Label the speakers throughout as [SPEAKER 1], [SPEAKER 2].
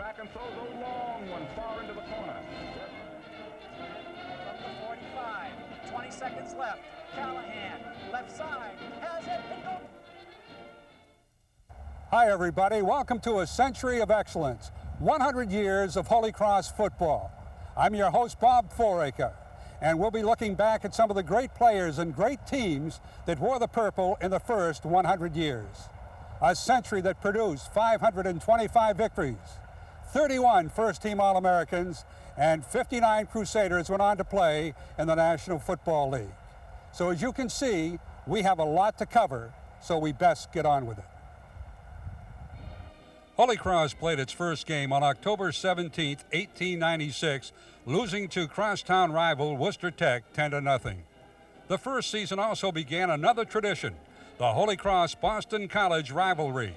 [SPEAKER 1] back and throws a long one far into the corner.
[SPEAKER 2] From the 45, 20 seconds left. Callahan, left side, has it.
[SPEAKER 3] Hi, everybody. Welcome to a century of excellence. 100 years of Holy Cross football. I'm your host, Bob Foraker, and we'll be looking back at some of the great players and great teams that wore the purple in the first 100 years. A century that produced 525 victories, 31 first-team All-Americans, and 59 Crusaders went on to play in the National Football League. So as you can see, we have a lot to cover, so we best get on with it. Holy Cross played its first game on October 17, 1896, losing to crosstown rival Worcester Tech 10-0. The first season also began another tradition, the Holy Cross Boston College rivalry.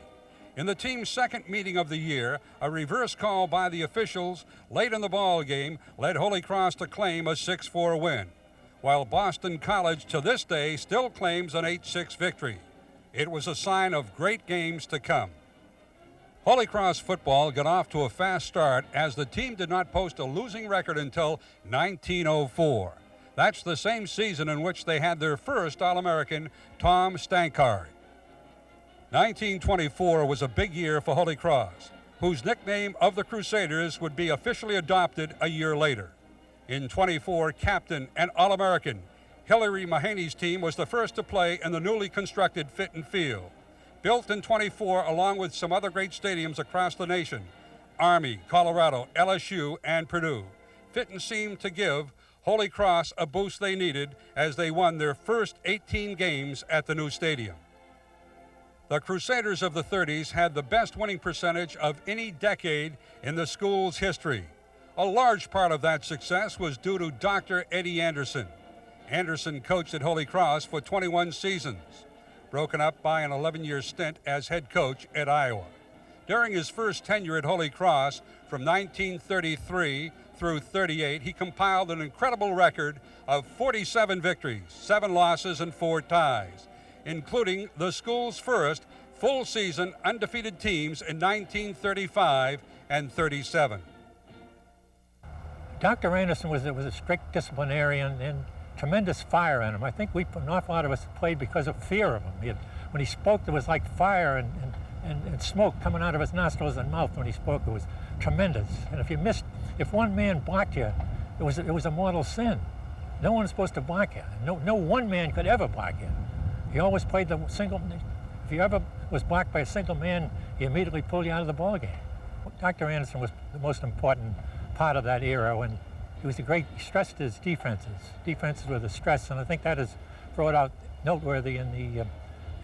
[SPEAKER 3] In the team's second meeting of the year, a reverse call by the officials late in the ball game led Holy Cross to claim a 6-4 win, while Boston College to this day still claims an 8-6 victory. It was a sign of great games to come. Holy Cross football got off to a fast start as the team did not post a losing record until 1904. That's the same season in which they had their first All-American, Tom Stankard. 1924 was a big year for Holy Cross, whose nickname of the Crusaders would be officially adopted a year later. In 24, captain and All-American HILARY Mahaney's team was the first to play in the newly constructed Fitton Field. Built in 24 along with some other great stadiums across the nation, Army, Colorado, LSU, and Purdue, Fitton seemed to give Holy Cross a boost they needed as they won their first 18 games at the new stadium. The Crusaders of the 30s had the best winning percentage of any decade in the school's history. A large part of that success was due to Dr. Eddie Anderson. Anderson coached at Holy Cross for 21 seasons, broken up by an 11-year stint as head coach at Iowa. During his first tenure at Holy Cross, from 1933 through 38, he compiled an incredible record of 47 victories, 7 losses, and 4 ties, including the school's first full-season undefeated teams in 1935 and 37.
[SPEAKER 4] Dr. Anderson was a strict disciplinarian and tremendous fire in him. I think an awful lot of us played because of fear of him. When he spoke, there was like fire and smoke coming out of his nostrils and mouth when he spoke. It was tremendous. And if one man blocked you, it was a mortal sin. No one was supposed to block you. No one man could ever block you. He always played the single. If you ever was blocked by a single man, he immediately pulled you out of the ball game. Dr. Anderson was the most important part of that era when he stressed his defenses. Defenses were the stress, and I think that is brought out noteworthy in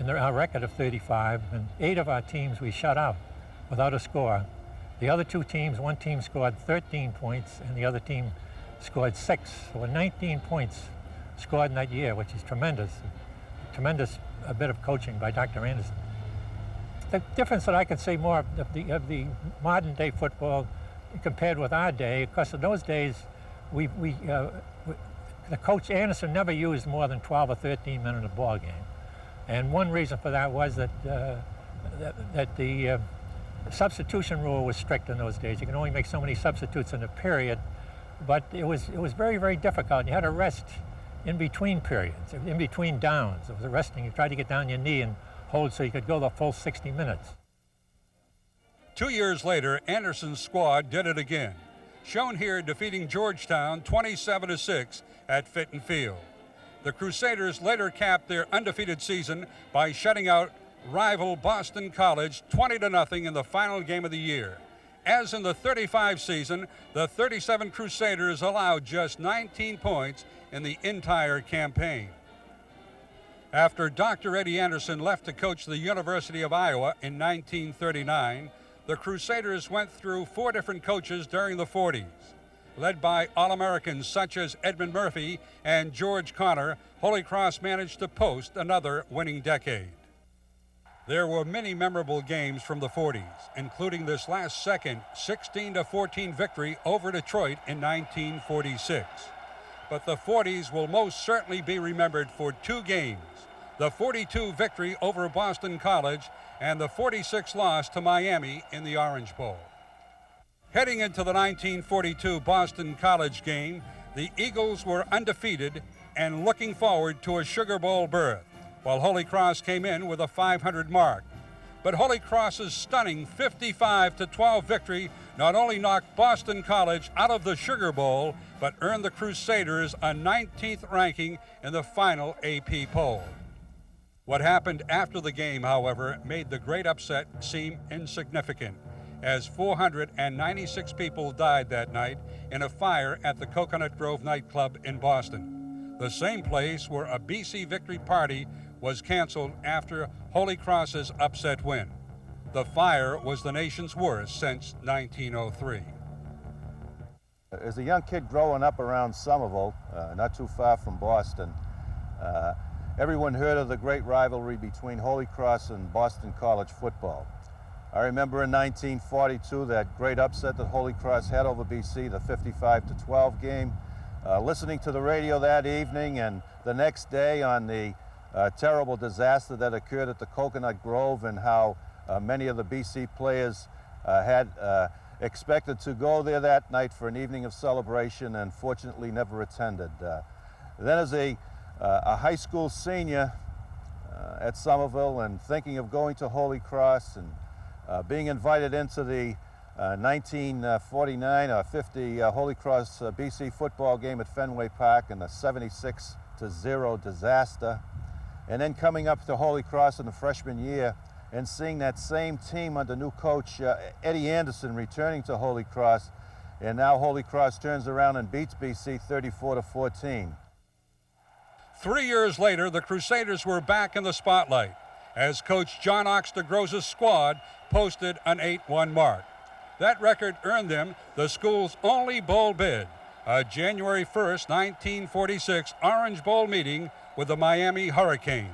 [SPEAKER 4] our record of 35. And 8 of our teams we shut out without a score. The other 2 teams, one team scored 13 points, and the other team scored 6. So 19 points scored in that year, which is tremendous. Tremendous bit of coaching by Dr. Anderson. The difference that I can say more of the modern day football compared with our day, because in those days, the coach Anderson never used more than 12 or 13 men in a ball game. And one reason for that was that the substitution rule was strict in those days. You can only make so many substitutes in a period, but it was very, very difficult. You had to rest in between periods, in between downs. It was resting. You tried to get down your knee and hold so you could go the full 60 minutes.
[SPEAKER 3] 2 years later, Anderson's squad did it again, shown here defeating Georgetown 27-6 at Fitton Field. The Crusaders later capped their undefeated season by shutting out rival Boston College 20-0 in the final game of the year. As in the 35 season, the 37 Crusaders allowed just 19 points in the entire campaign. After Dr. Eddie Anderson left to coach the University of Iowa in 1939, the Crusaders went through 4 different coaches during the 40s. Led by All-Americans such as Edmund Murphy and George Connor, Holy Cross managed to post another winning decade. There were many memorable games from the 40s, including this last second 16-14 victory over Detroit in 1946. But the 40s will most certainly be remembered for 2 games, the 42 victory over Boston College and the 46 loss to Miami in the Orange Bowl. Heading into the 1942 Boston College game, the Eagles were undefeated and looking forward to a Sugar Bowl berth, while Holy Cross came in with a 500 mark. But Holy Cross's stunning 55-12 victory not only knocked Boston College out of the Sugar Bowl, but earned the Crusaders a 19th ranking in the final AP poll. What happened after the game, however, made the great upset seem insignificant, as 496 people died that night in a fire at the Coconut Grove nightclub in Boston, the same place where a BC victory party was canceled after Holy Cross's upset win. The fire was the nation's worst since 1903.
[SPEAKER 5] As a young kid growing up around Somerville, not too far from Boston, everyone heard of the great rivalry between Holy Cross and Boston College football. I remember in 1942 that great upset that Holy Cross had over BC, the 55-12 game. Listening to the radio that evening and the next day on the terrible disaster that occurred at the Coconut Grove, and how many of the BC players had expected to go there that night for an evening of celebration and fortunately never attended. Then as a high school senior at Somerville and thinking of going to Holy Cross and being invited into the 1949 or 50 Holy Cross BC football game at Fenway Park in the 76-0 disaster, and then coming up to Holy Cross in the freshman year and seeing that same team under new coach Eddie Anderson returning to Holy Cross, and now Holy Cross turns around and beats BC 34-14.
[SPEAKER 3] 3 years later, the Crusaders were back in the spotlight as Coach John Ox DeGroza's squad posted an 8-1 mark. That record earned them the school's only bowl bid, a January 1st, 1946 Orange Bowl meeting with the Miami Hurricanes.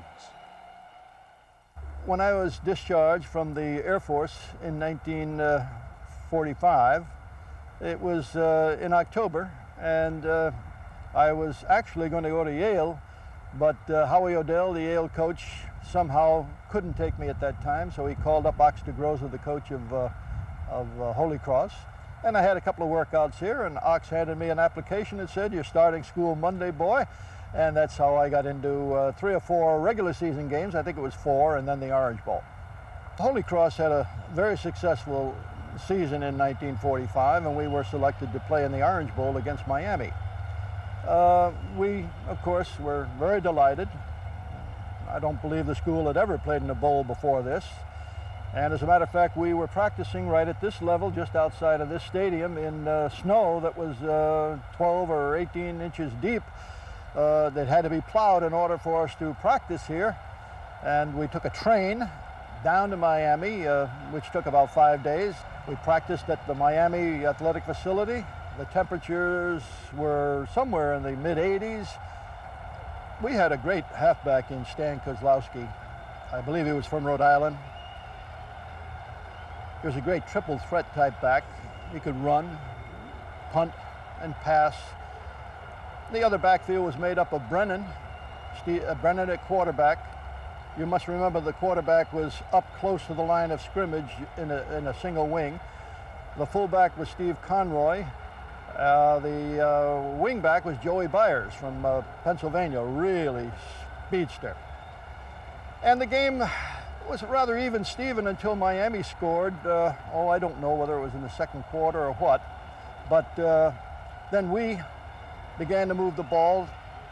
[SPEAKER 6] When I was discharged from the Air Force in 1945, it was in October, and I was actually going to go to Yale, but Howie Odell, the Yale coach, somehow couldn't take me at that time, so he called up Ox DeGroza, the coach of Holy Cross, and I had a couple of workouts here, and Ox handed me an application that said, "You're starting school Monday, boy," and that's how I got into 3 or 4 regular season games. I think it was 4, and then the Orange Bowl. Holy Cross had a very successful season in 1945, and we were selected to play in the Orange Bowl against Miami. We, of course, were very delighted. I don't believe the school had ever played in a bowl before this. And as a matter of fact, we were practicing right at this level, just outside of this stadium, in snow that was 12 or 18 inches deep that had to be plowed in order for us to practice here. And we took a train down to Miami, which took about 5 days. We practiced at the Miami Athletic Facility. The temperatures were somewhere in the mid-80s. We had a great halfback in Stan Kozlowski. I believe he was from Rhode Island. He was a great triple threat type back. He could run, punt, and pass. The other backfield was made up of Brennan, Brennan at quarterback. You must remember the quarterback was up close to the line of scrimmage in a single wing. The fullback was Steve Conroy. The wingback was Joey Byers from Pennsylvania, really speedster. And the game was rather even Steven until Miami scored. I don't know whether it was in the second quarter or what, but then we began to move the ball.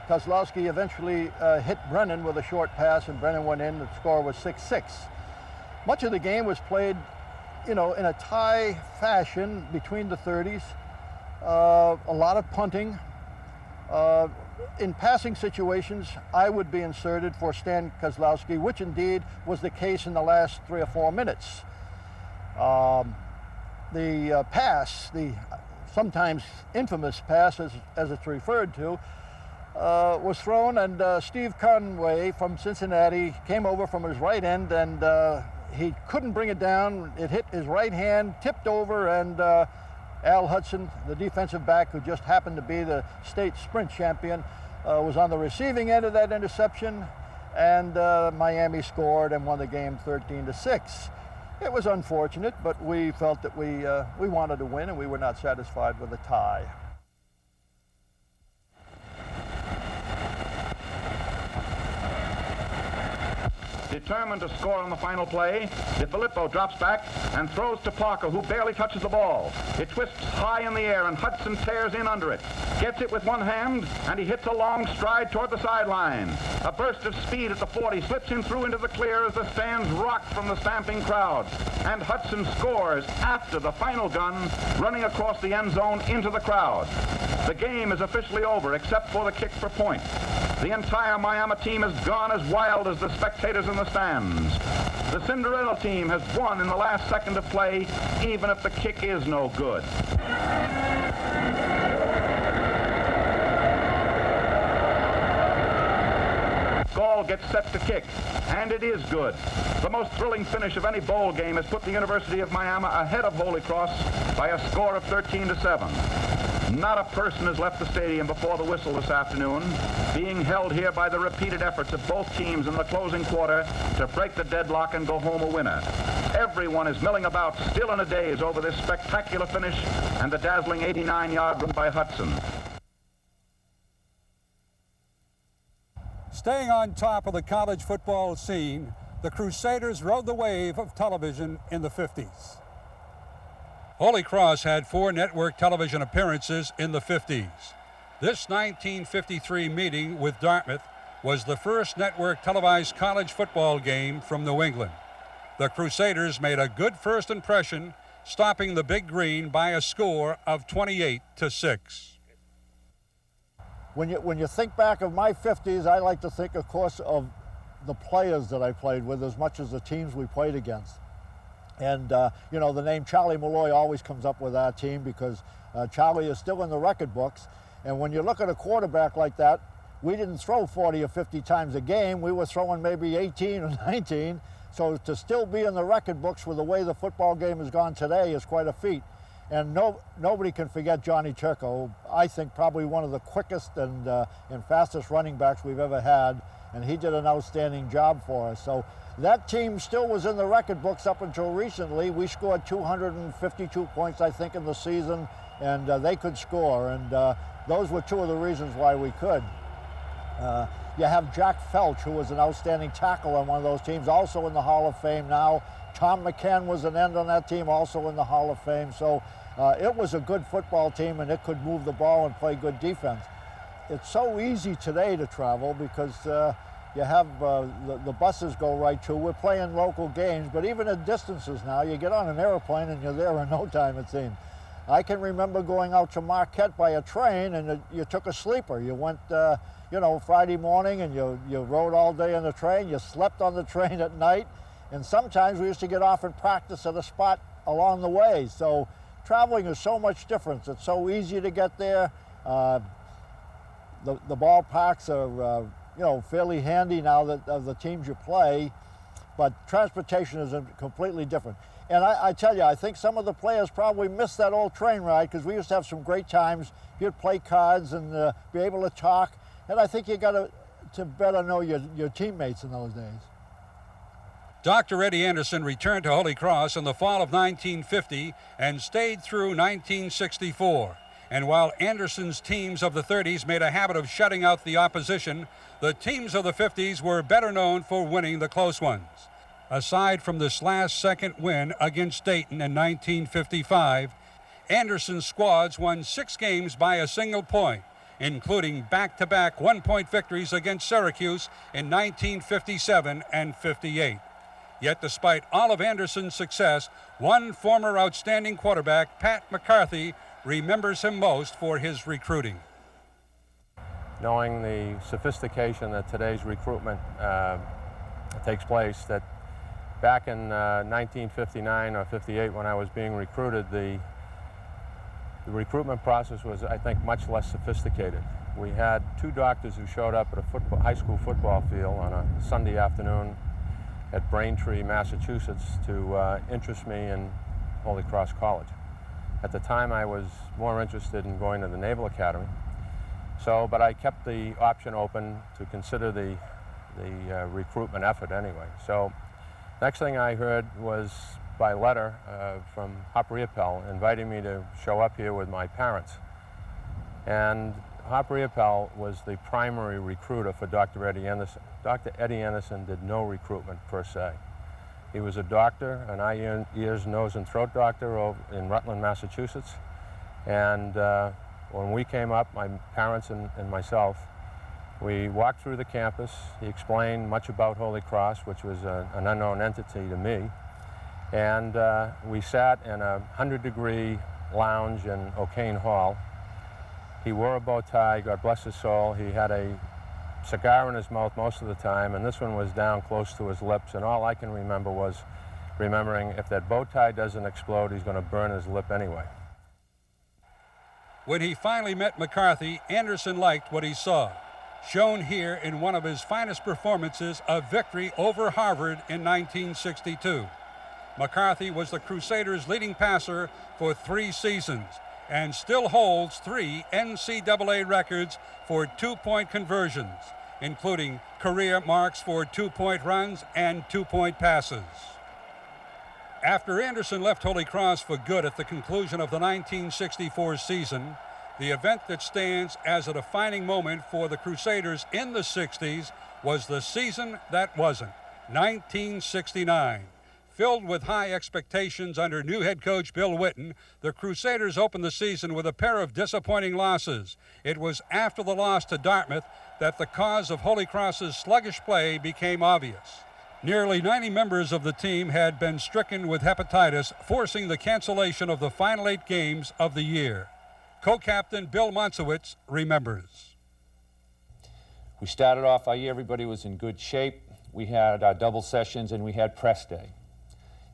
[SPEAKER 6] Kozlowski eventually hit Brennan with a short pass, and Brennan went in. The score was 6-6. Much of the game was played, in a tie fashion between the 30s. A lot of punting. In passing situations, I would be inserted for Stan Kozlowski, which indeed was the case in the last 3 or 4 minutes. The pass, the sometimes infamous pass as it's referred to, was thrown, and Steve Conway from Cincinnati came over from his right end, and he couldn't bring it down. It hit his right hand, tipped over, and Al Hudson, the defensive back who just happened to be the state sprint champion, was on the receiving end of that interception, and Miami scored and won the game 13-6. It was unfortunate, but we felt that we wanted to win, and we were not satisfied with a tie.
[SPEAKER 1] Determined to score on the final play, DiFilippo drops back and throws to Parker, who barely touches the ball. It twists high in the air, and Hudson tears in under it. Gets it with one hand, and he hits a long stride toward the sideline. A burst of speed at the 40 slips him through into the clear as the stands rock from the stamping crowd. And Hudson scores after the final gun, running across the end zone into the crowd. The game is officially over, except for the kick for point. The entire Miami team has gone as wild as the spectators in the stands. The Cinderella team has won in the last second of play, even if the kick is no good. Gall gets set to kick, and it is good. The most thrilling finish of any bowl game has put the University of Miami ahead of Holy Cross by a score of 13-7. Not a person has left the stadium before the whistle this afternoon, being held here by the repeated efforts of both teams in the closing quarter to break the deadlock and go home a winner. Everyone is milling about, still in a daze, over this spectacular finish and the dazzling 89-yard run by Hudson.
[SPEAKER 3] Staying on top of the college football scene, the Crusaders rode the wave of television in the 50s. Holy Cross had 4 network television appearances in the 50s. This 1953 meeting with Dartmouth was the first network televised college football game from New England. The Crusaders made a good first impression, stopping the Big Green by a score of 28-6.
[SPEAKER 6] When you think back of my 50s, I like to think, of course, of the players that I played with as much as the teams we played against. And, you know, the name Charlie Malloy always comes up with our team because Charlie is still in the record books. And when you look at a quarterback like that, we didn't throw 40 or 50 times a game. We were throwing maybe 18 or 19. So to still be in the record books with the way the football game has gone today is quite a feat. And nobody can forget Johnny Turco, I think probably one of the quickest and fastest running backs we've ever had. And he did an outstanding job for us. So that team still was in the record books up until recently. We scored 252 points, I think, in the season, and they could score. And those were 2 of the reasons why we could. You have Jack Felch, who was an outstanding tackle on one of those teams, also in the Hall of Fame now. Tom McCann was an end on that team, also in the Hall of Fame. So it was a good football team, and it could move the ball and play good defense. It's so easy today to travel because you have the buses go right to. We're playing local games, but even at distances now, you get on an airplane and you're there in no time, it seems. I can remember going out to Marquette by a train, and you took a sleeper. You went, you know, Friday morning, and you rode all day on the train. You slept on the train at night, and sometimes we used to get off and practice at a spot along the way. So traveling is so much different. It's so easy to get there. The ballparks are you know, fairly handy now that of the teams you play, but transportation is completely different. And I tell you, I think some of the players probably missed that old train ride because we used to have some great times. You'd play cards and be able to talk, and I think you got to better know your teammates in those days.
[SPEAKER 3] Dr. Eddie Anderson returned to Holy Cross in the fall of 1950 and stayed through 1964. And while Anderson's teams of the 30s made a habit of shutting out the opposition, the teams of the 50s were better known for winning the close ones. Aside from this last-second win against Dayton in 1955, Anderson's squads won 6 games by a single point, including back-to-back one-point victories against Syracuse in 1957 and 58. Yet despite all of Anderson's success, one former outstanding quarterback, Pat McCarthy, remembers him most for his recruiting.
[SPEAKER 7] Knowing the sophistication that today's recruitment takes place, that back in 1959 or 58 when I was being recruited, the recruitment process was, I think, much less sophisticated. We had 2 doctors who showed up at a high school football field on a Sunday afternoon at Braintree, Massachusetts, to interest me in Holy Cross College. At the time, I was more interested in going to the Naval Academy. But I kept the option open to consider the recruitment effort anyway. So next thing I heard was by letter from Hop-Riopel inviting me to show up here with my parents. And Hop-Riopel was the primary recruiter for Dr. Eddie Anderson. Dr. Eddie Anderson did no recruitment per se. He was a doctor, an eye, ears, nose, and throat doctor in Rutland, Massachusetts. And when we came up, my parents and myself, we walked through the campus. He explained much about Holy Cross, which was an unknown entity to me. And we sat in a 100-degree lounge in O'Kane Hall. He wore a bow tie, God bless his soul. He had a cigar in his mouth most of the time, and this one was down close to his lips, and all I can remember was remembering if that bow tie doesn't explode, he's going to burn his lip anyway.
[SPEAKER 3] When he finally met McCarthy, Anderson liked what he saw, shown here in one of his finest performances, a victory over Harvard in 1962. McCarthy was the Crusaders' leading passer for 3 seasons and still holds 3 NCAA records for 2-point conversions, including career marks for 2-point runs and 2-point passes. After Anderson left Holy Cross for good at the conclusion of the 1964 season, the event that stands as a defining moment for the Crusaders in the 60s was the season that wasn't, 1969. Filled with high expectations under new head coach Bill Whitton, the Crusaders opened the season with a pair of disappointing losses. It was after the loss to Dartmouth that the cause of Holy Cross's sluggish play became obvious. Nearly 90 members of the team had been stricken with hepatitis, forcing the cancellation of the final 8 games of the year. Co-captain Bill Monsowitz remembers.
[SPEAKER 8] We started off our year, everybody was in good shape. We had our double sessions and we had press day.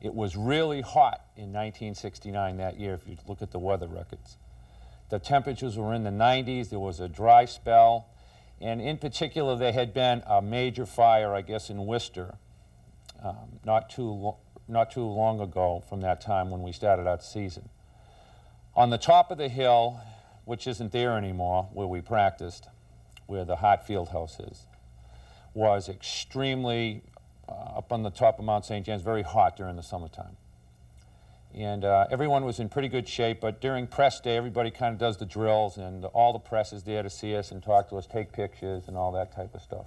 [SPEAKER 8] It was really hot in 1969 that year, if you look at the weather records. The temperatures were in the 90s, there was a dry spell, and in particular there had been a major fire, I guess, in Worcester not too long ago from that time when we started our season. On the top of the hill, which isn't there anymore, where we practiced, where the Hartfield House is, was extremely up on the top of Mount St. James, very hot during the summertime. And everyone was in pretty good shape, but during press day, everybody kind of does the drills, and all the press is there to see us and talk to us, take pictures, and all that type of stuff.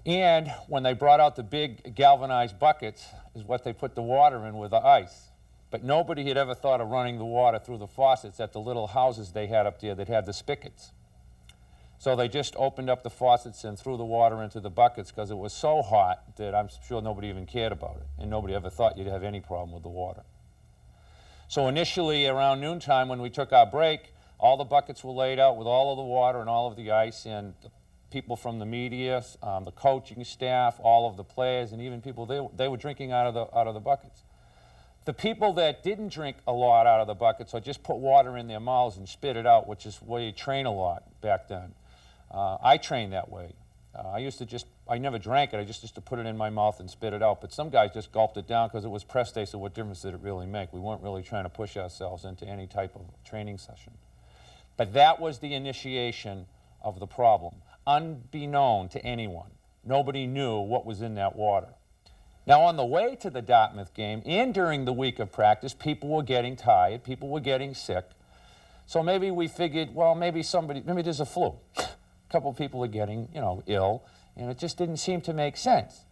[SPEAKER 8] And when they brought out the big galvanized buckets, is what they put the water in with the ice. But nobody had ever thought of running the water through the faucets at the little houses they had up there that had the spigots. So they just opened up the faucets and threw the water into the buckets because it was so hot that I'm sure nobody even cared about it, and nobody ever thought you'd have any problem with the water. So initially around noontime when we took our break, all the buckets were laid out with all of the water and all of the ice, and the people from the media, the coaching staff, all of the players, and even people, they were drinking out of the buckets. The people that didn't drink a lot out of the buckets or just put water in their mouths and spit it out, which is where you train a lot back then. I trained that way. I never drank it, I just used to put it in my mouth and spit it out, but some guys just gulped it down because it was press day, so what difference did it really make? We weren't really trying to push ourselves into any type of training session. But that was the initiation of the problem, unbeknown to anyone. Nobody knew what was in that water. Now, on the way to the Dartmouth game and during the week of practice, people were getting tired, people were getting sick. So maybe we figured, well, maybe there's a flu. A couple of people are getting, ill, and it just didn't seem to make sense.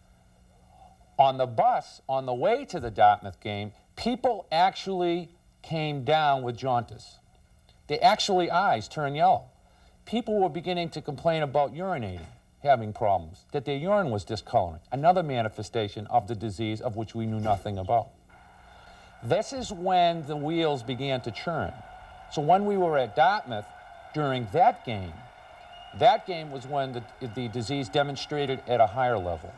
[SPEAKER 8] On the bus, on the way to the Dartmouth game, people actually came down with jaundice. Their eyes turned yellow. People were beginning to complain about urinating, having problems, that their urine was discoloring, another manifestation of the disease of which we knew nothing about. This is when the wheels began to churn. So when we were at Dartmouth during that game was when the disease demonstrated at a higher level.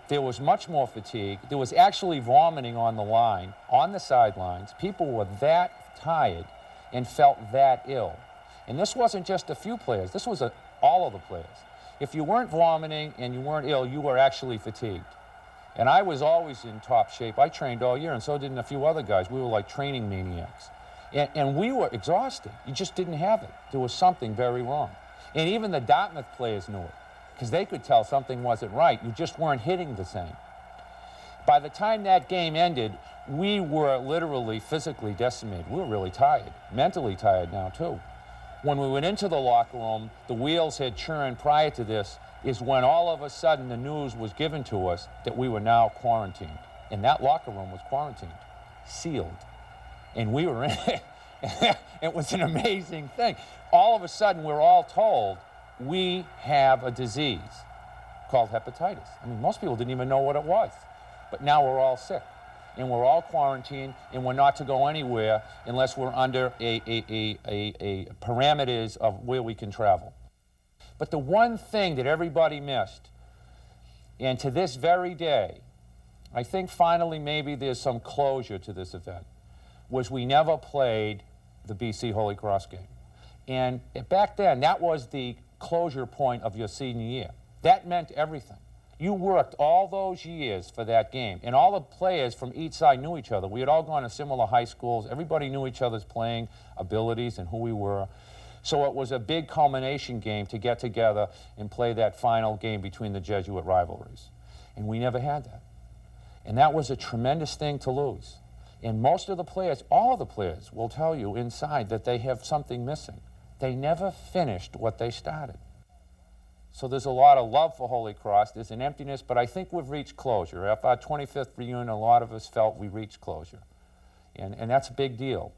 [SPEAKER 8] There was much more fatigue. There was actually vomiting on the line, on the sidelines. People were that tired and felt that ill. And this wasn't just a few players. This was all of the players. If you weren't vomiting and you weren't ill, you were actually fatigued. And I was always in top shape. I trained all year, and so did a few other guys. We were like training maniacs. And we were exhausted. You just didn't have it. There was something very wrong. And even the Dartmouth players knew it, because they could tell something wasn't right. You just weren't hitting the same. By the time that game ended, we were literally physically decimated. We were really tired, mentally tired now too. When we went into the locker room, the wheels had churned prior to this, is when all of a sudden the news was given to us that we were now quarantined. And that locker room was quarantined, sealed. And we were in it. It was an amazing thing. All of a sudden, we're all told we have a disease called hepatitis. I mean, most people didn't even know what it was. But now we're all sick. And we're all quarantined, and we're not to go anywhere unless we're under a parameters of where we can travel. But the one thing that everybody missed, and to this very day, I think finally maybe there's some closure to this event, was we never played the BC Holy Cross game. And back then, that was the closure point of your senior year. That meant everything. You worked all those years for that game, and all the players from each side knew each other. We had all gone to similar high schools. Everybody knew each other's playing abilities and who we were. So it was a big culmination game to get together and play that final game between the Jesuit rivalries. And we never had that. And that was a tremendous thing to lose. And most of the players, all of the players, will tell you inside that they have something missing. They never finished what they started. So there's a lot of love for Holy Cross. There's an emptiness, but I think we've reached closure. After our 25th reunion, a lot of us felt we reached closure. And that's a big deal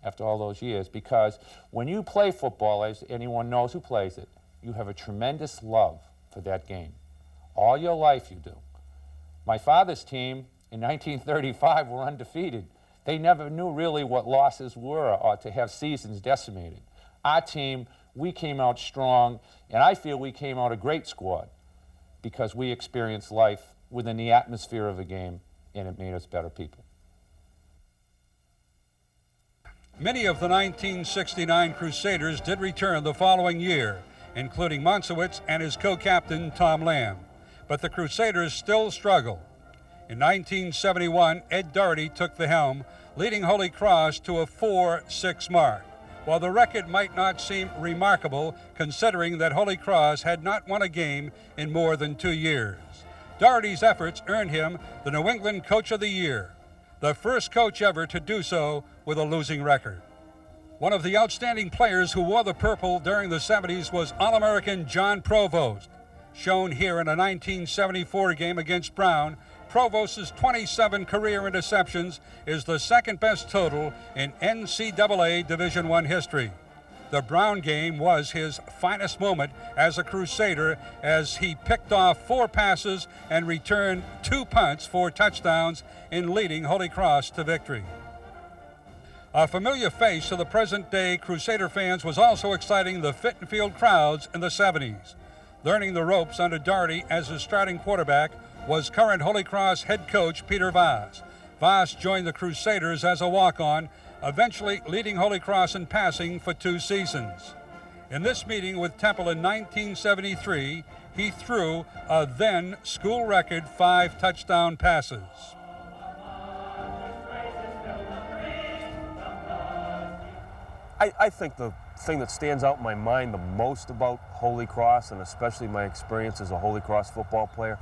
[SPEAKER 8] after all those years, because when you play football, as anyone knows who plays it, you have a tremendous love for that game. All your life you do. My father's team in 1935 were undefeated. They never knew really what losses were or to have seasons decimated. Our team, we came out strong, and I feel we came out a great squad because we experienced life within the atmosphere of the game, and it made us better people.
[SPEAKER 3] Many of the 1969 Crusaders did return the following year, including Monsowitz and his co-captain Tom Lamb. But the Crusaders still struggled. In 1971, Ed Doherty took the helm, leading Holy Cross to a 4-6 mark. While the record might not seem remarkable, considering that Holy Cross had not won a game in more than 2 years. Doherty's efforts earned him the New England Coach of the Year, the first coach ever to do so with a losing record. One of the outstanding players who wore the purple during the 70s was All-American John Provost. Shown here in a 1974 game against Brown, Provost's 27 career interceptions is the second best total in NCAA Division I history. The Brown game was his finest moment as a Crusader, as he picked off 4 passes and returned 2 punts for touchdowns in leading Holy Cross to victory. A familiar face to the present-day Crusader fans was also exciting the Fitton Field crowds in the 70s. Learning the ropes under Doherty as his starting quarterback was current Holy Cross head coach Peter Vaas. Vaas joined the Crusaders as a walk-on, eventually leading Holy Cross in passing for 2 seasons. In this meeting with Temple in 1973, he threw a then school record 5 touchdown passes.
[SPEAKER 9] I think the thing that stands out in my mind the most about Holy Cross, and especially my experience as a Holy Cross football player,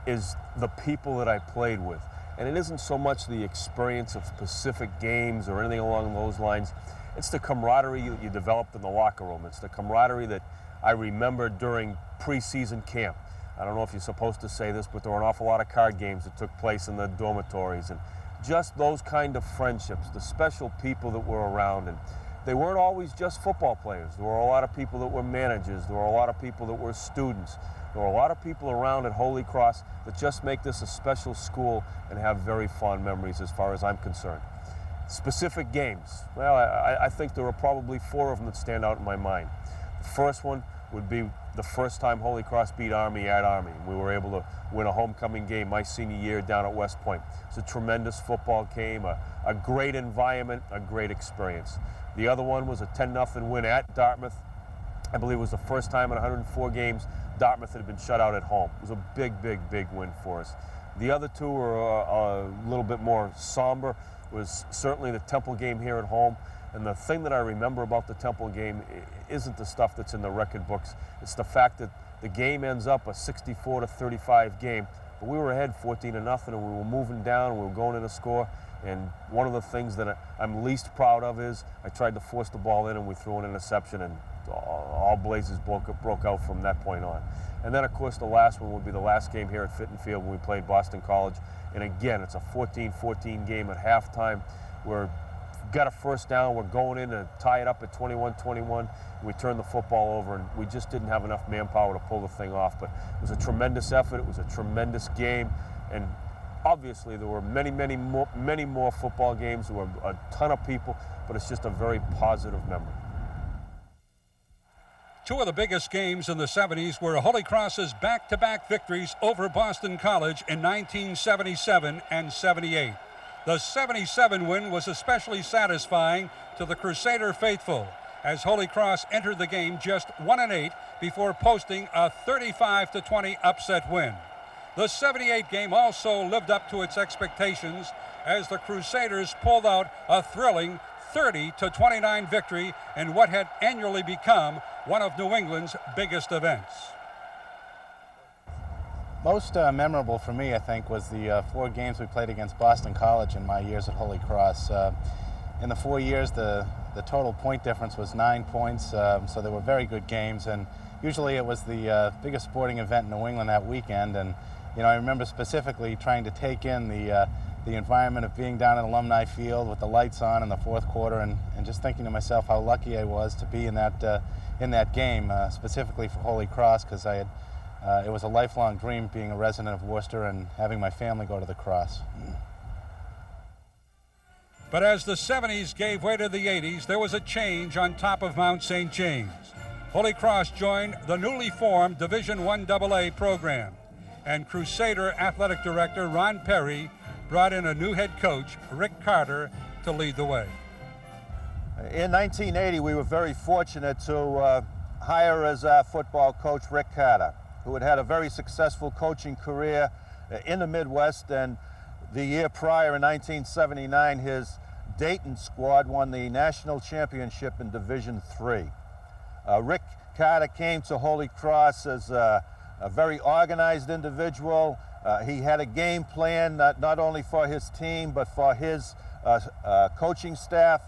[SPEAKER 9] is the people that I played with. And it isn't so much the experience of specific games or anything along those lines. It's the camaraderie that you developed in the locker room. It's the camaraderie that I remember during preseason camp. I don't know if you're supposed to say this, but there were an awful lot of card games that took place in the dormitories. And just those kind of friendships, the special people that were around. And they weren't always just football players. There were a lot of people that were managers. There were a lot of people that were students. There were a lot of people around at Holy Cross that just make this a special school and have very fond memories as far as I'm concerned. Specific games. Well, I think there are probably 4 of them that stand out in my mind. The first one would be the first time Holy Cross beat Army at Army. We were able to win a homecoming game my senior year down at West Point. It's a tremendous football game, a great environment, a great experience. The other one was a 10-0 win at Dartmouth. I believe it was the first time in 104 games Dartmouth had been shut out at home. It was a big, big, big win for us. The other 2 were a little bit more somber. It was certainly the Temple game here at home. And the thing that I remember about the Temple game isn't the stuff that's in the record books. It's the fact that the game ends up a 64-35 game. But we were ahead 14-0, and we were moving down, and we were going in to score. And one of the things that I'm least proud of is I tried to force the ball in, and we threw an interception, and all blazes broke out from that point on. And then, of course, the last one would be the last game here at Fitton Field when we played Boston College. And again, it's a 14-14 game at halftime. We've got a first down. We're going in to tie it up at 21-21. We turned the football over, and we just didn't have enough manpower to pull the thing off. But it was a tremendous effort. It was a tremendous game. And obviously, there were many more football games. There were a ton of people, but it's just a very positive memory.
[SPEAKER 3] Two of the biggest games in the 70s were Holy Cross's back-to-back victories over Boston College in 1977 and 78. The 77 win was especially satisfying to the Crusader faithful, as Holy Cross entered the game just 1-8 before posting a 35-20 upset win. The 78 game also lived up to its expectations as the Crusaders pulled out a thrilling 30-29 victory in what had annually become one of New England's biggest events.
[SPEAKER 10] Most memorable for me, I think, was the 4 games we played against Boston College in my years at Holy Cross. In the 4 years, the total point difference was 9 points, so they were very good games, and usually it was the biggest sporting event in New England that weekend. And I remember specifically trying to take in the environment of being down at Alumni Field with the lights on in the fourth quarter, and just thinking to myself how lucky I was to be in that game, specifically for Holy Cross, because it was a lifelong dream being a resident of Worcester and having my family go to the Cross.
[SPEAKER 3] But as the 70s gave way to the 80s, there was a change on top of Mount St. James. Holy Cross joined the newly formed Division I AA program, and Crusader Athletic Director Ron Perry brought in a new head coach, Rick Carter, to lead the way.
[SPEAKER 5] In 1980, we were very fortunate to hire as our football coach Rick Carter, who had had a very successful coaching career in the Midwest, and the year prior in 1979, his Dayton squad won the national championship in Division III. Rick Carter came to Holy Cross as a very organized individual. He had a game plan not only for his team but for his coaching staff.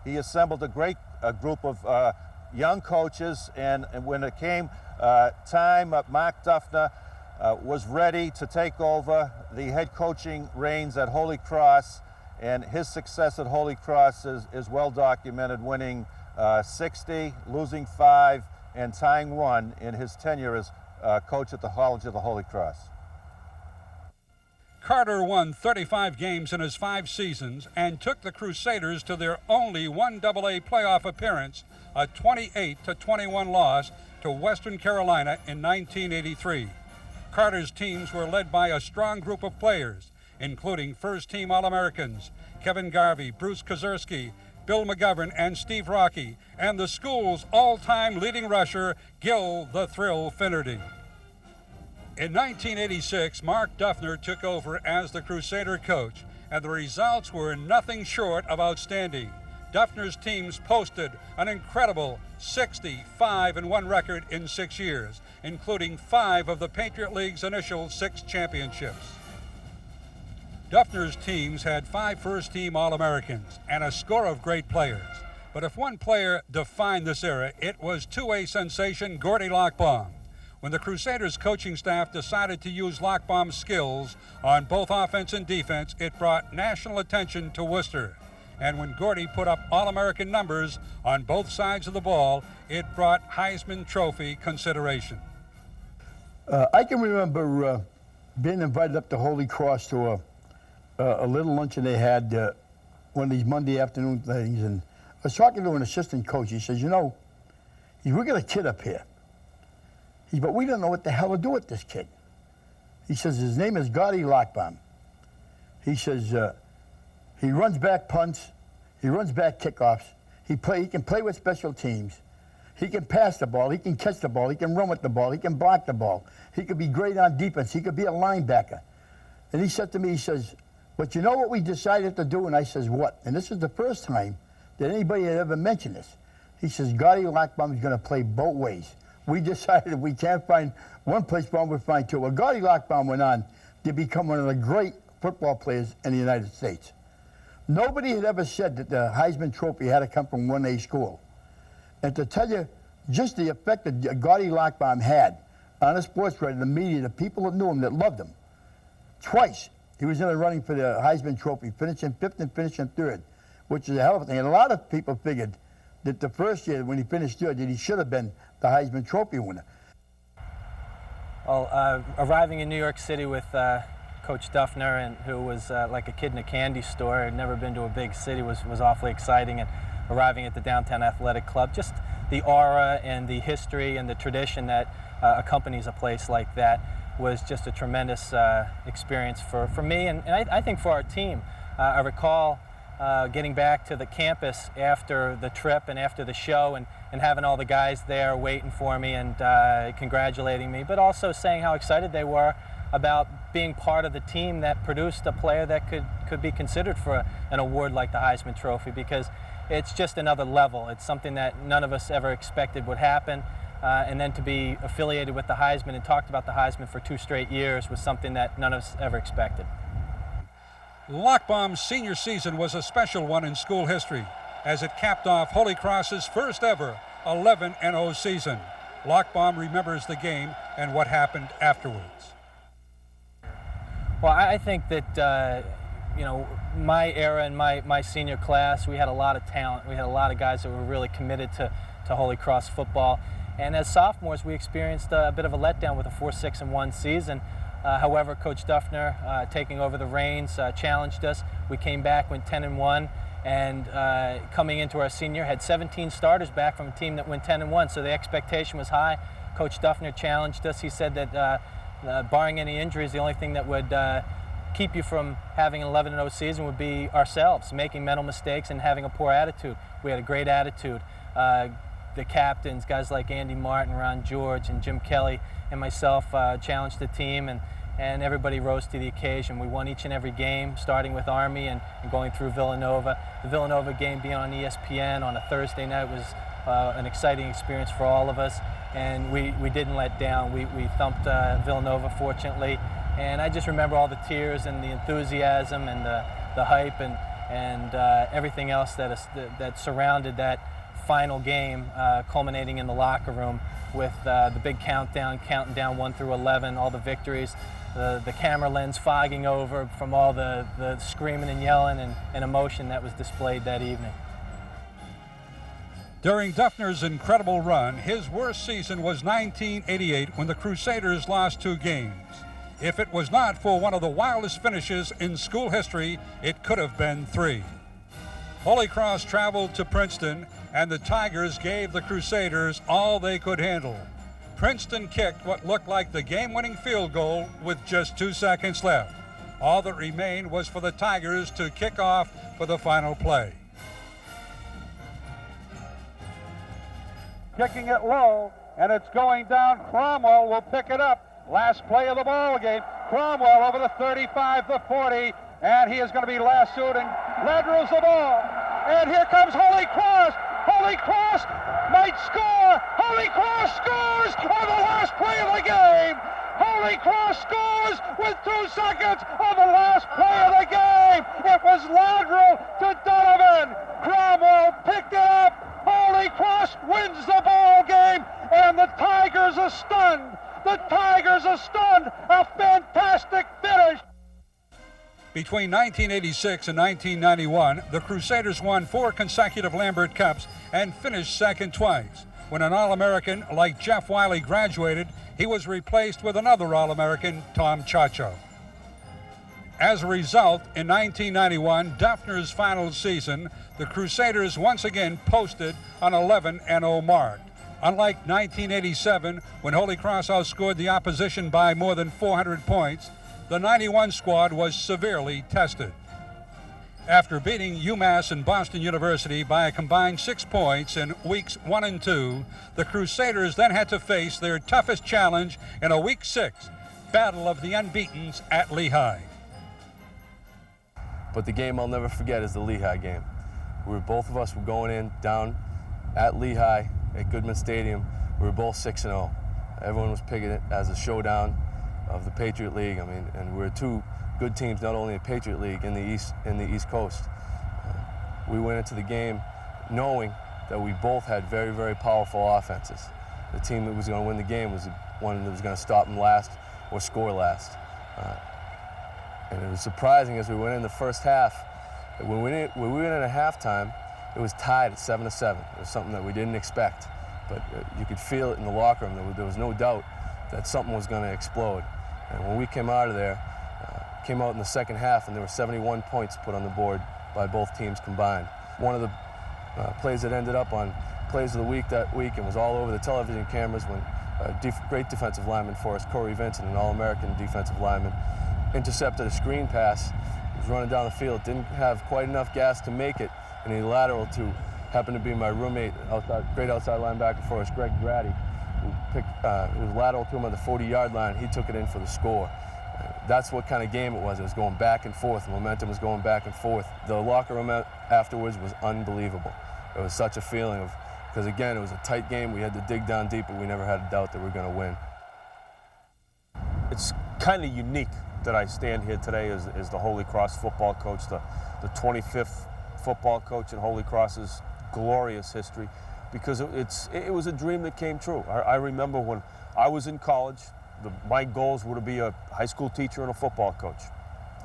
[SPEAKER 5] He assembled a great group of young coaches, and when it came time, Mark Duffner was ready to take over the head coaching reins at Holy Cross, and his success at Holy Cross is well documented, winning 60, losing 5, and tying 1 in his tenure as coach at the College of the Holy Cross.
[SPEAKER 3] Carter won 35 games in his 5 seasons and took the Crusaders to their only 1AA playoff appearance, a 28-21 loss to Western Carolina in 1983. Carter's teams were led by a strong group of players, including first-team All-Americans Kevin Garvey, Bruce Kozerski, Bill McGovern, and Steve Rocky, and the school's all-time leading rusher, Gil the Thrill Finnerty. In 1986, Mark Duffner took over as the Crusader coach, and the results were nothing short of outstanding. Duffner's teams posted an incredible 60-5-1 record in 6 years, including 5 of the Patriot League's initial 6 championships. Duffner's teams had 5 first-team All-Americans and a score of great players. But if one player defined this era, it was two-way sensation Gordy Lockbaum. When the Crusaders coaching staff decided to use Lockbaum's skills on both offense and defense, it brought national attention to Worcester. And when Gordy put up All-American numbers on both sides of the ball, it brought Heisman Trophy consideration.
[SPEAKER 11] I can remember being invited up to Holy Cross to a little luncheon they had, one of these Monday afternoon things, and I was talking to an assistant coach. He says, we got a kid up here. But we don't know what the hell to do with this kid. He says, his name is Gordy Lockbaum. He says, he runs back punts, he runs back kickoffs, he can play with special teams, he can pass the ball, he can catch the ball, he can run with the ball, he can block the ball, he could be great on defense, he could be a linebacker. And he said to me, he says, but you know what we decided to do? And I says, what? And this is the first time that anybody had ever mentioned this. He says, Gordy Lockbaum is going to play both ways. We decided if we can't find one place, we'll find 2. Well, Gordy Lockbaum went on to become one of the great football players in the United States. Nobody had ever said that the Heisman Trophy had to come from 1A school. And to tell you just the effect that Gaudy Lockbaum had on the sports writer, the media, the people that knew him, that loved him. Twice he was in the running for the Heisman Trophy, finishing 5th and finishing 3rd, which is a hell of a thing. And a lot of people figured that the first year when he finished 3rd, that he should have been the Heisman Trophy winner.
[SPEAKER 12] Well, arriving in New York City with Coach Duffner, and who was like a kid in a candy store, had never been to a big city, was awfully exciting. And arriving at the Downtown Athletic Club, just the aura and the history and the tradition that accompanies a place like that was just a tremendous experience for me and I think for our team. I recall getting back to the campus after the trip and after the show and having all the guys there waiting for me and congratulating me, but also saying how excited they were about being part of the team that produced a player that could be considered for an award like the Heisman Trophy, because it's just another level. It's something that none of us ever expected would happen. And then to be affiliated with the Heisman and talked about the Heisman for 2 straight years was something that none of us ever expected.
[SPEAKER 3] Lockbaum's senior season was a special one in school history, as it capped off Holy Cross's first ever 11-0 season. Lockbaum remembers the game and what happened afterwards.
[SPEAKER 12] Well, I think that you know, my era and my senior class, we had a lot of talent. We had a lot of guys that were really committed to Holy Cross football. And as sophomores, we experienced a bit of a letdown with a 4-6-1 season. However, Coach Duffner, taking over the reins, challenged us. We came back, went 10-1, and coming into our senior, had 17 starters back from a team that went 10-1. So the expectation was high. Coach Duffner challenged us. He said that barring any injuries, the only thing that would keep you from having an 11-0 season would be ourselves, making mental mistakes and having a poor attitude. We had a great attitude. The captains, guys like Andy Martin, Ron George, and Jim Kelly, and myself challenged the team, and everybody rose to the occasion. We won each and every game, starting with Army and going through Villanova. The Villanova game being on ESPN on a Thursday night was an exciting experience for all of us, and we didn't let down. We thumped Villanova, fortunately, and I just remember all the tears and the enthusiasm and the hype and everything else that surrounded that final game, culminating in the locker room with the big countdown, counting down 1 through 11, all the victories, the camera lens fogging over from all the screaming and yelling and emotion that was displayed that evening.
[SPEAKER 3] During Duffner's incredible run, his worst season was 1988 when the Crusaders lost 2 games. If it was not for one of the wildest finishes in school history, it could have been 3. Holy Cross traveled to Princeton, and the Tigers gave the Crusaders all they could handle. Princeton kicked what looked like the game-winning field goal with just 2 seconds left. All that remained was for the Tigers to kick off for the final play.
[SPEAKER 1] Kicking it low, and it's going down. Cromwell will pick it up. Last play of the ball game. Cromwell over the 35, the 40, and he is going to be lassoed and laterals the ball. And here comes Holy Cross. Holy Cross might score. Holy Cross scores on the last play of the game. Holy Cross scores with 2 seconds on the last play of the game. It was lateral to Donovan. Cromwell picked it up. Holy Cross wins the ball game, and the Tigers are stunned. The Tigers are stunned. A fantastic finish.
[SPEAKER 3] Between 1986 and 1991, the Crusaders won 4 consecutive Lambert Cups and finished second twice. When an All-American like Jeff Wiley graduated, he was replaced with another All-American, Tom Chacho. As a result, in 1991, Duffner's final season, the Crusaders once again posted an 11-0 mark. Unlike 1987, when Holy Cross outscored the opposition by more than 400 points, the 91 squad was severely tested. After beating UMass and Boston University by a combined 6 points in weeks 1 and 2, the Crusaders then had to face their toughest challenge in a Week 6 battle of the unbeatens at Lehigh.
[SPEAKER 9] But the game I'll never forget is the Lehigh game. Both of us were going in down at Lehigh at Goodman Stadium. We were both 6-0. Everyone was picking it as a showdown. of the Patriot League. I mean, and we're two good teams, not only in the Patriot League in the East Coast. We went into the game knowing that we both had very, very powerful offenses. The team that was going to win the game was the one that was going to stop them last or score last. And it was surprising as we went in the first half. When we went in at halftime, it was tied at 7-7. It was something that we didn't expect, but you could feel it in the locker room. There was no doubt that something was going to explode. And when we came out of there, came out in the second half, and there were 71 points put on the board by both teams combined. One of the plays that ended up on Plays of the Week that week and was all over the television cameras when a great defensive lineman for us, Corey Vincent, an All-American defensive lineman, intercepted a screen pass. He was running down the field, didn't have quite enough gas to make it, and he lateraled to, happened to be my roommate, great outside linebacker for us, Greg Grady, who was lateral to him on the 40-yard line. He took it in for the score. That's what kind of game it was. It was going back and forth. The momentum was going back and forth. The locker room afterwards was unbelievable. It was such a feeling of, because again, it was a tight game. We had to dig down deep, but we never had a doubt that we were going to win. It's kind of unique that I stand here today as the Holy Cross football coach, the 25th football coach in Holy Cross's glorious history, because it was a dream that came true. I remember when I was in college, my goals were to be a high school teacher and a football coach.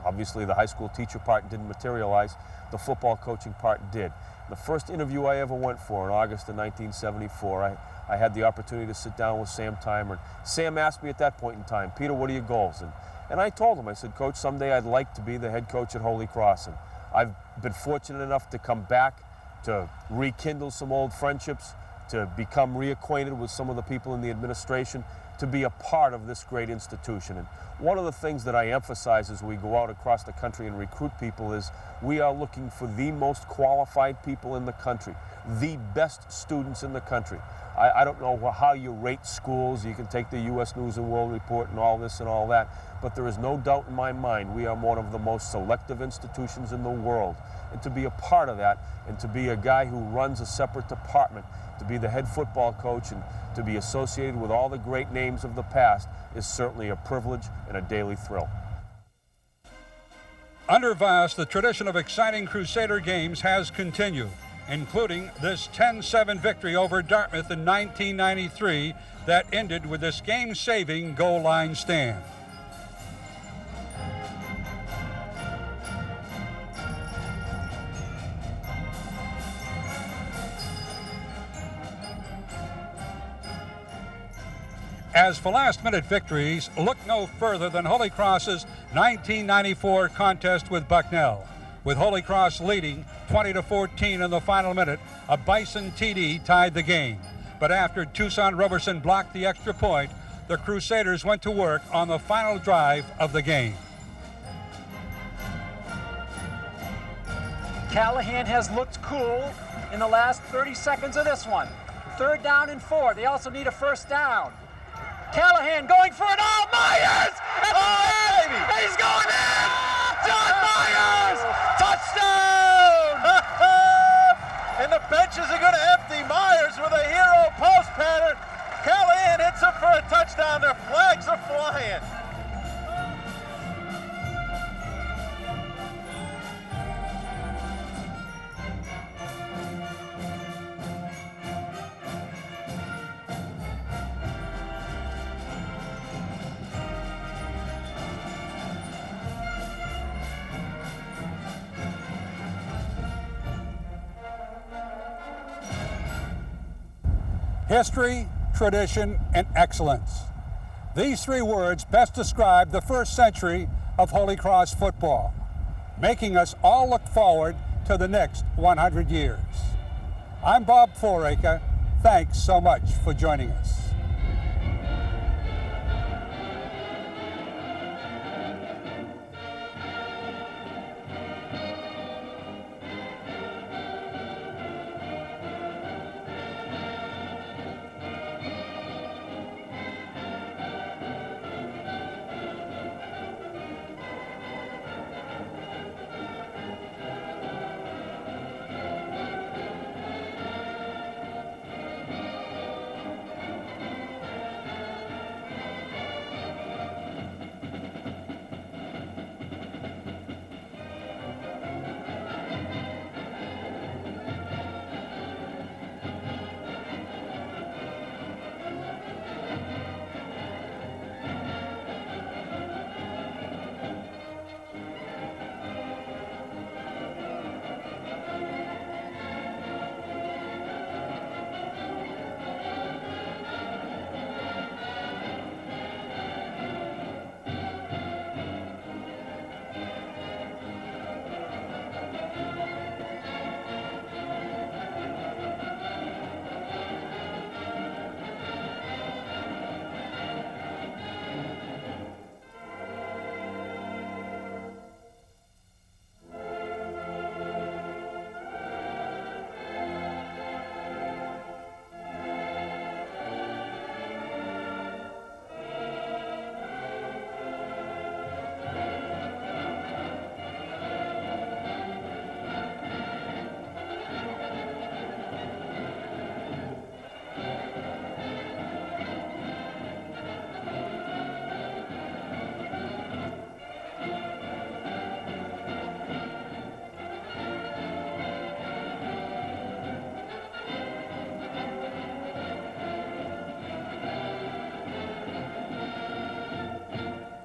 [SPEAKER 9] Obviously, the high school teacher part didn't materialize. The football coaching part did. The first interview I ever went for in August of 1974, I had the opportunity to sit down with Sam Timer. Sam asked me at that point in time, Peter, what are your goals? And I told him, I said, Coach, someday I'd like to be the head coach at Holy Cross. And I've been fortunate enough to come back, to rekindle some old friendships, to become reacquainted with some of the people in the administration, to be a part of this great institution. And one of the things that I emphasize as we go out across the country and recruit people is we are looking for the most qualified people in the country, the best students in the country. I don't know how you rate schools. You can take the U.S. News and World Report and all this and all that, but there is no doubt in my mind we are one of the most selective institutions in the world. And to be a part of that, and to be a guy who runs a separate department, to be the head football coach and to be associated with all the great names of the past is certainly a privilege and a daily thrill.
[SPEAKER 3] Under Vaas, the tradition of exciting Crusader games has continued, including this 10-7 victory over Dartmouth in 1993 that ended with this game-saving goal line stand. As for last-minute victories, look no further than Holy Cross's 1994 contest with Bucknell. With Holy Cross leading 20-14 in the final minute, a Bison TD tied the game. But after Tucson Roberson blocked the extra point, the Crusaders went to work on the final drive of the game.
[SPEAKER 2] Callahan has looked cool in the last 30 seconds of this one. 3rd down and 4. They also need a first down. Callahan going for it. Oh, Myers! Oh, baby! He's going in! John Myers! Touchdown!
[SPEAKER 6] And the benches are going to empty. Myers with a hero post pattern. Callahan hits him for a touchdown. Their flags are flying.
[SPEAKER 3] History, tradition, and excellence. These three words best describe the first century of Holy Cross football, making us all look forward to the next 100 years. I'm Bob Foraker. Thanks so much for joining us.